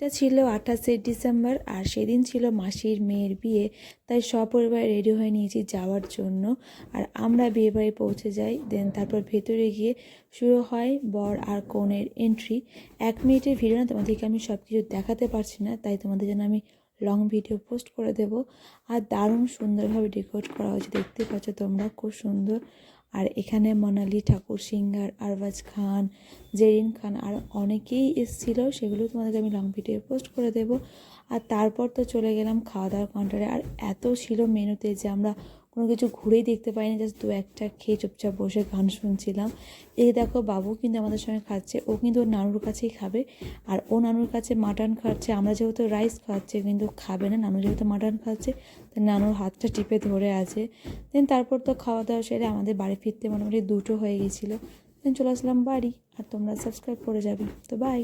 এটা ছিল 28শে ডিসেম্বর আর সেদিন ছিল মাসির মেয়ের বিয়ে, তাই সপরিবার রেডি হয়ে নিয়েছি যাওয়ার জন্য। আর আমরা বিয়ে বাড়ি পৌঁছে যাই, দেন তারপর ভেতরে গিয়ে শুরু হয় বর আর কনের এন্ট্রি। 1 মিনিটের ভিডিও না, তোমাদেরকে আমি সব কিছু দেখাতে পারছি না, তাই তোমাদের জন্য আমি লং ভিডিও পোস্ট করে দেব। আর দারুণ সুন্দরভাবে ডেকোরেট করা হয়েছে, দেখতে পাচ্ছ তোমরা, খুব সুন্দর। আর এখানে মনালি ঠাকুর, সিঙ্গার, আরবাজ খান, জেরিন খান আর অনেকেই এসেছিলো, সেগুলো তোমাদেরকে আমি লং ভিডিও পোস্ট করে দেব। আর তারপর তো চলে গেলাম খাওয়া দাওয়ার কাউন্টারে। আর এত ছিল মেনুতে যে আমরা কোনো কিছু ঘুরেই দেখতে পাইনি, জাস্ট 2-1টা খেয়ে চুপচাপ বসে গান শুনছিলাম। এই দেখো বাবু কিন্তু আমাদের সঙ্গে খাচ্ছে, ও কিন্তু ওর নানুর কাছেই খাবে। আর ও নানুর কাছে মাটন খাচ্ছে, আমরা যেহেতু রাইস খাচ্ছে কিন্তু খাবে না, নানু যেহেতু মাটন খাচ্ছে তাই নানুর হাতটা টিপে ধরে আছে। দেন তারপর তো খাওয়া দাওয়া সেরে আমাদের বাড়ি ফিরতে মোটামুটি 2টো হয়ে গেছিলো। দেন চলে আসলাম বাড়ি। আর তোমরা সাবস্ক্রাইব করে যাবে, তো বাই।